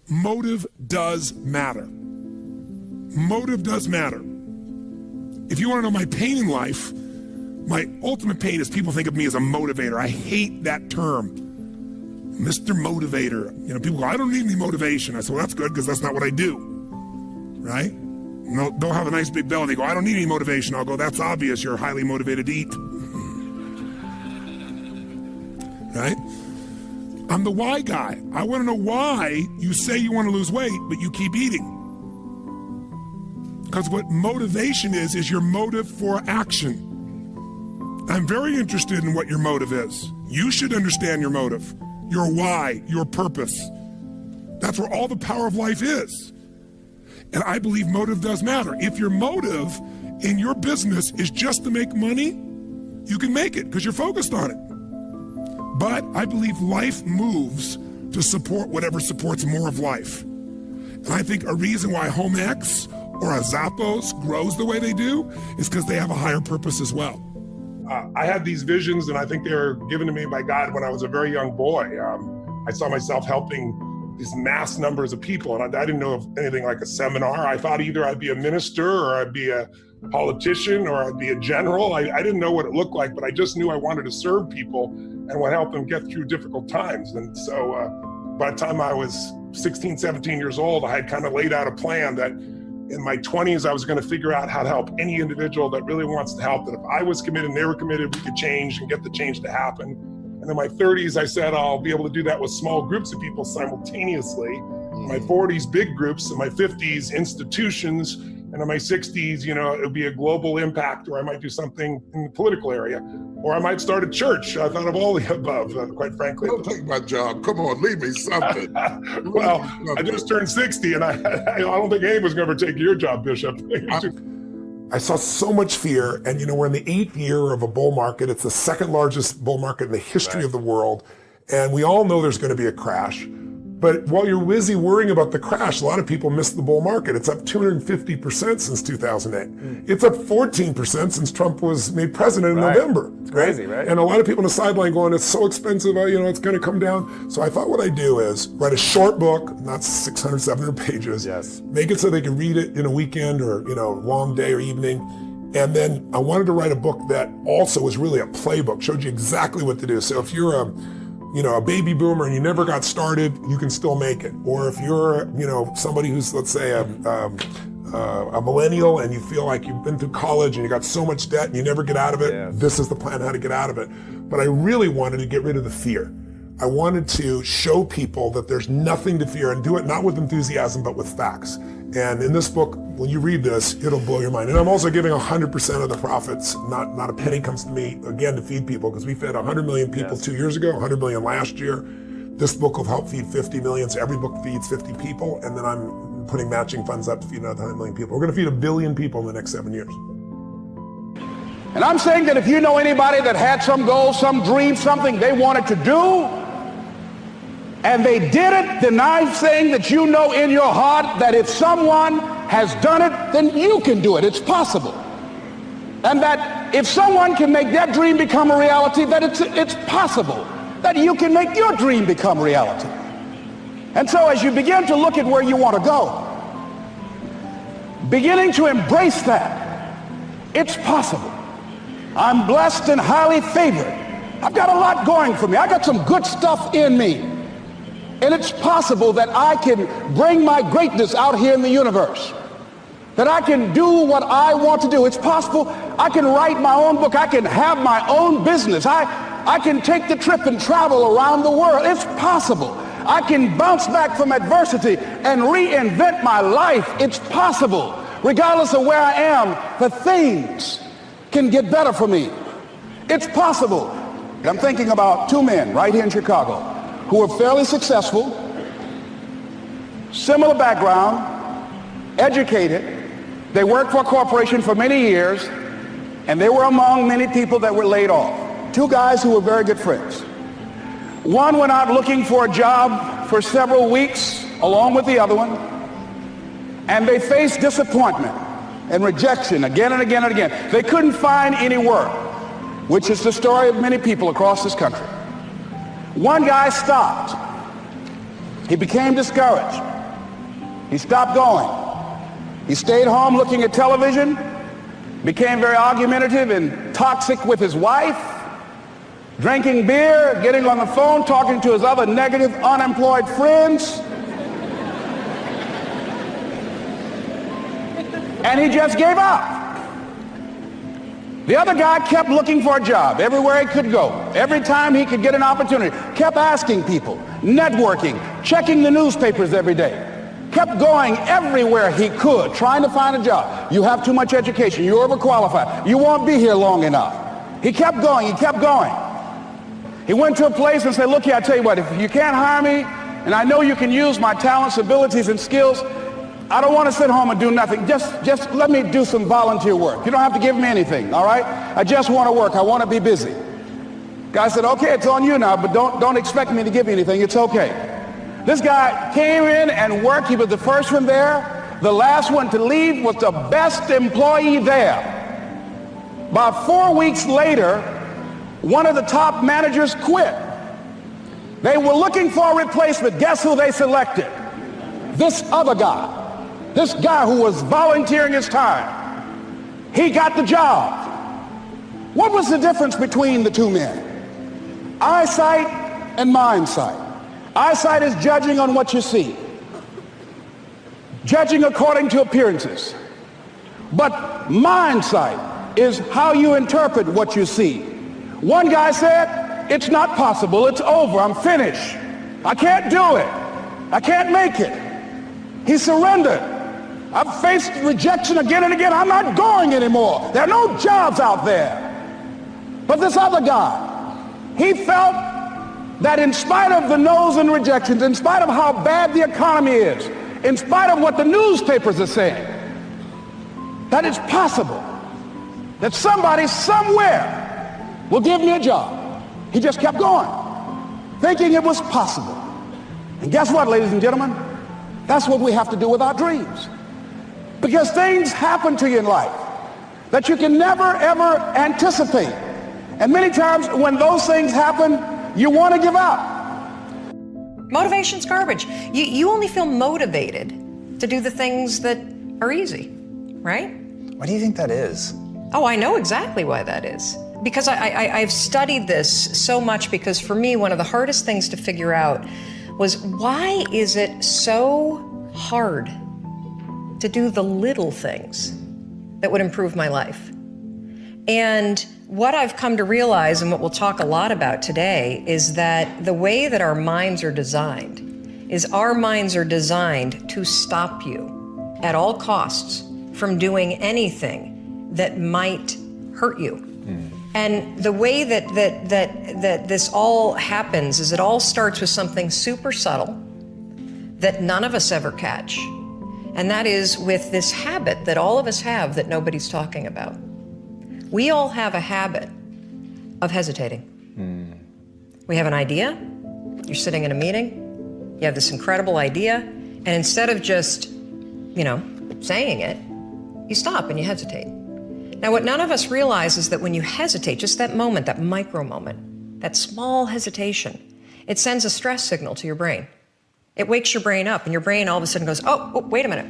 motive does matter. Motive does matter. If you want to know my pain in life, my ultimate pain is people think of me as a motivator. I hate that term, Mr. Motivator. You know, people go, I don't need any motivation. I say, well, that's good because that's not what I do, right? No, they'll have a nice big belly. They go, I don't need any motivation. I'll go, that's obvious. You're highly motivated to eat. Right? I'm the why guy. I want to know why you say you want to lose weight, but you keep eating. Because what motivation is your motive for action. I'm very interested in what your motive is. You should understand your motive, your why, your purpose. That's where all the power of life is. And I believe motive does matter. If your motive in your business is just to make money, you can make it because you're focused on it. But I believe life moves to support whatever supports more of life. And I think a reason why Home X or a Zappos grows the way they do is because they have a higher purpose as well. I had these visions, and I think they were given to me by God when I was a very young boy. I saw myself helping these mass numbers of people, and I didn't know of anything like a seminar. I thought either I'd be a minister or I'd be a politician or I'd be a general. I didn't know what it looked like, but I just knew I wanted to serve people and would help them get through difficult times. And so by the time I was 16, 17 years old, I had kind of laid out a plan that in my 20s, I was going to figure out how to help any individual that really wants to help, that if I was committed and they were committed, we could change and get the change to happen. And in my 30s, I said I'll be able to do that with small groups of people simultaneously. In my 40s, big groups. In my 50s, institutions. And in my 60s, you know, it would be a global impact, or I might do something in the political area, or I might start a church. I thought of all the above, quite frankly. Don't take my job. Come on, leave me something. Well, I just turned 60, and I don't think anyone's going to ever take your job, Bishop. I saw so much fear, and you know, we're in the 8th year of a bull market. It's the second largest bull market in the history of the world, and we all know there's going to be a crash. But while you're busy worrying about the crash, a lot of people miss the bull market. It's up 250% since 2008. It's up 14% since Trump was made president in November. It's crazy, right? And a lot of people on the sideline going, it's so expensive, you know, it's going to come down. So I thought what I'd do is write a short book, not 600, 700 pages. Yes. Make it so they can read it in a weekend or, you know, long day or evening. And then I wanted to write a book that also was really a playbook, showed you exactly what to do. So if you're a baby boomer and you never got started, you can still make it. Or if you're, you know, somebody who's, let's say, a millennial and you feel like you've been through college and you got so much debt and you never get out of it, This is the plan how to get out of it. But I really wanted to get rid of the fear. I wanted to show people that there's nothing to fear and do it not with enthusiasm, but with facts. And in this book, when you read this, it'll blow your mind. And I'm also giving 100% of the profits. Not a penny comes to me, again, to feed people, because we fed 100 million people 2 years ago, 100 million last year. This book will help feed 50 million, so every book feeds 50 people, and then I'm putting matching funds up to feed another 100 million people. We're gonna feed 1 billion people in the next 7 years. And I'm saying that if you know anybody that had some goal, some dream, something they wanted to do, and they did it, then I'm saying that you know in your heart that if someone has done it, then you can do it. It's possible. And that if someone can make their dream become a reality, that it's possible that you can make your dream become reality. And so as you begin to look at where you want to go, beginning to embrace that, it's possible. I'm blessed and highly favored. I've got a lot going for me. I got some good stuff in me. And it's possible that I can bring my greatness out here in the universe. That I can do what I want to do. It's possible I can write my own book. I can have my own business. I can take the trip and travel around the world. It's possible. I can bounce back from adversity and reinvent my life. It's possible. Regardless of where I am, the things can get better for me. It's possible. I'm thinking about 2 men right here in Chicago who are fairly successful, similar background, educated. They worked for a corporation for many years, and they were among many people that were laid off. 2 guys who were very good friends. One went out looking for a job for several weeks along with the other one, and they faced disappointment and rejection again and again and again. They couldn't find any work, which is the story of many people across this country. One guy stopped. He became discouraged. He stopped going. He stayed home looking at television, became very argumentative and toxic with his wife, drinking beer, getting on the phone, talking to his other negative, unemployed friends. And he just gave up. The other guy kept looking for a job everywhere he could go. Every time he could get an opportunity, kept asking people, networking, checking the newspapers every day. Kept going everywhere he could, trying to find a job. You have too much education. You're overqualified. You won't be here long enough. He kept going. He kept going. He went to a place and said, look here, I tell you what, if you can't hire me, and I know you can use my talents, abilities, and skills, I don't want to sit home and do nothing. Just let me do some volunteer work. You don't have to give me anything, all right? I just want to work. I want to be busy. Guy said, okay, it's on you now, but don't expect me to give you anything. It's okay. This guy came in and worked. He was the first one there. The last one to leave was the best employee there. About 4 weeks later, one of the top managers quit. They were looking for a replacement. Guess who they selected? This other guy. This guy who was volunteering his time. He got the job. What was the difference between the two men? Eyesight and mindsight. Eyesight is judging on what you see, judging according to appearances. But mindsight is how you interpret what you see. One guy said, it's not possible, it's over, I'm finished. I can't do it. I can't make it. He surrendered. I've faced rejection again and again. I'm not going anymore. There are no jobs out there. But this other guy, he felt that in spite of the no's and rejections, in spite of how bad the economy is, in spite of what the newspapers are saying, that it's possible that somebody somewhere will give me a job. He just kept going, thinking it was possible. And guess what, ladies and gentlemen? That's what we have to do with our dreams. Because things happen to you in life that you can never, ever anticipate. And many times when those things happen, you want to give up. Motivation's garbage. You only feel motivated to do the things that are easy, right? Why do you think that is? Oh, I know exactly why that is. Because I've studied this so much, because for me, one of the hardest things to figure out was, why is it so hard to do the little things that would improve my life? And what I've come to realize, and what we'll talk a lot about today, is that the way that our minds are designed is our minds are designed to stop you at all costs from doing anything that might hurt you. And the way that this all happens is it all starts with something super subtle that none of us ever catch. And that is with this habit that all of us have that nobody's talking about. We all have a habit of hesitating. We have an idea, you're sitting in a meeting, you have this incredible idea, and instead of just, saying it, you stop and you hesitate. Now, what none of us realize is that when you hesitate, just that moment, that micro moment, that small hesitation, it sends a stress signal to your brain. It wakes your brain up, and your brain all of a sudden goes, oh, wait a minute,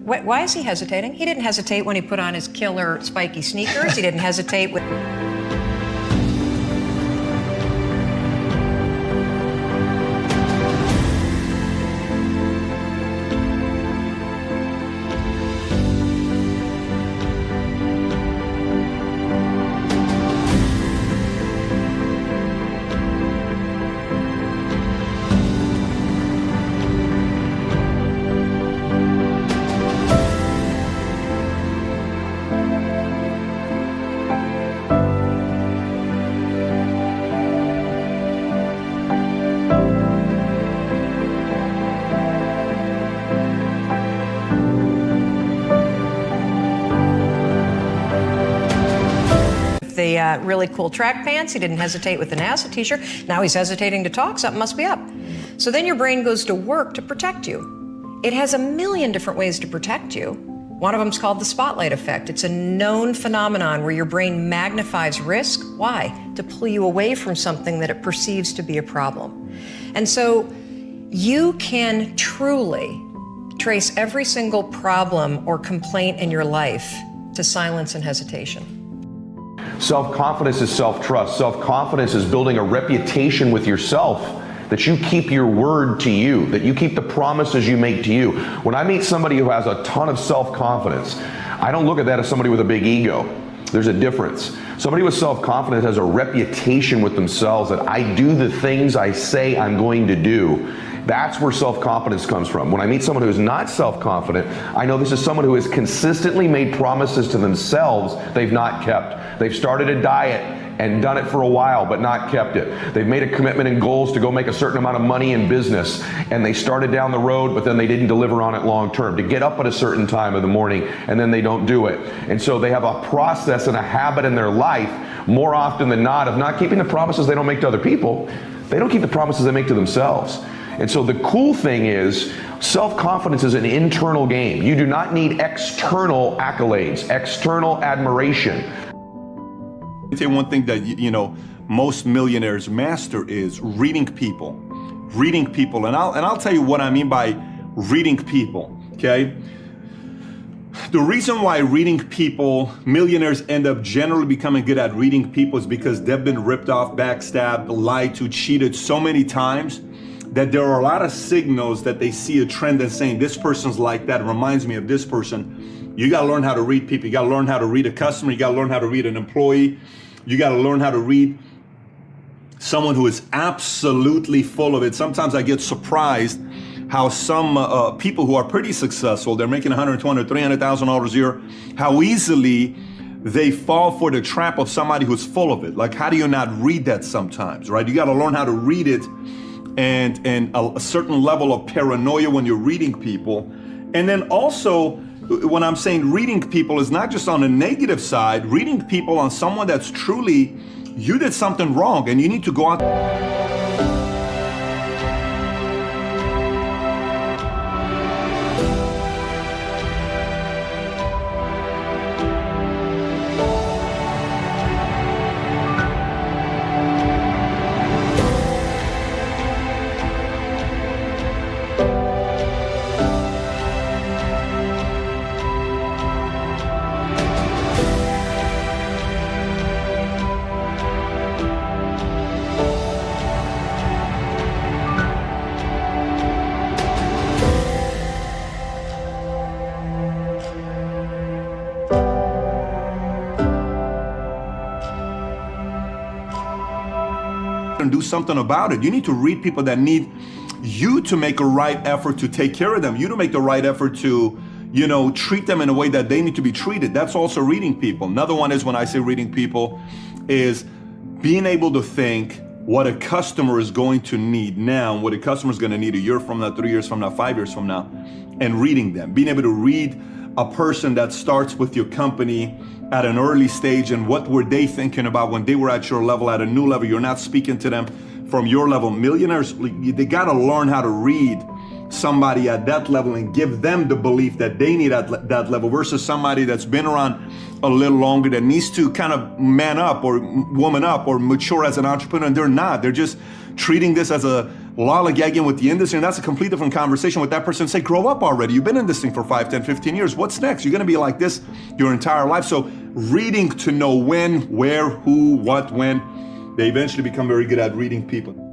why is he hesitating? He didn't hesitate when he put on his killer spiky sneakers. He didn't hesitate with... the really cool track pants. He didn't hesitate with the NASA t-shirt. Now he's hesitating to talk. Something must be up. So then your brain goes to work to protect you. It has a million different ways to protect you. One of them is called the spotlight effect. It's a known phenomenon where your brain magnifies risk. Why? To pull you away from something that it perceives to be a problem. And so you can truly trace every single problem or complaint in your life to silence and hesitation. Self-confidence is self-trust. Self-confidence is building a reputation with yourself, that you keep your word to you, that you keep the promises you make to you. When I meet somebody who has a ton of self-confidence, I don't look at that as somebody with a big ego. There's a difference. Somebody with self-confidence has a reputation with themselves that I do the things I say I'm going to do. That's where self-confidence comes from. When I meet someone who is not self-confident, I know this is someone who has consistently made promises to themselves they've not kept. They've started a diet and done it for a while but not kept it. They've made a commitment and goals to go make a certain amount of money in business, and they started down the road but then they didn't deliver on it long term, to get up at a certain time of the morning and then they don't do it. And so they have a process and a habit in their life more often than not of not keeping the promises they don't make to other people. They don't keep the promises they make to themselves. And so the cool thing is, self-confidence is an internal game. You do not need external accolades, external admiration. I'll tell you one thing that, most millionaires master is reading people. Reading people. And I'll tell you what I mean by reading people, okay? The reason why reading people, millionaires end up generally becoming good at reading people is because they've been ripped off, backstabbed, lied to, cheated so many times that there are a lot of signals that they see a trend and saying, this person's like that, reminds me of this person. You gotta learn how to read people. You gotta learn how to read a customer. You gotta learn how to read an employee. You gotta learn how to read someone who is absolutely full of it. Sometimes I get surprised how some people who are pretty successful, they're making $120,000 or $300,000 a year, how easily they fall for the trap of somebody who's full of it. Like, how do you not read that sometimes, right? You gotta learn how to read it, and a certain level of paranoia when you're reading people. And then also, when I'm saying reading people is not just on the negative side, reading people on someone that's truly, you did something wrong and you need to go out. And do something about it. You need to read people that need you to make a right effort to take care of them, you to make the right effort to, treat them in a way that they need to be treated. That's also reading people. Another one is, when I say reading people, is being able to think what a customer is going to need now, what a customer is going to need a year from now, 3 years from now, 5 years from now, and reading them. Being able to read a person that starts with your company at an early stage, and what were they thinking about when they were at your level, at a new level. You're not speaking to them from your level. Millionaires, they got to learn how to read somebody at that level and give them the belief that they need at that level, versus somebody that's been around a little longer that needs to kind of man up or woman up or mature as an entrepreneur, and they're not. They're just treating this as a lollygagging with the industry, and that's a complete different conversation with that person. Say, grow up already. You've been in this thing for 5, 10, 15 years. What's next? You're going to be like this your entire life. So reading to know when, where, who, what, when, they eventually become very good at reading people.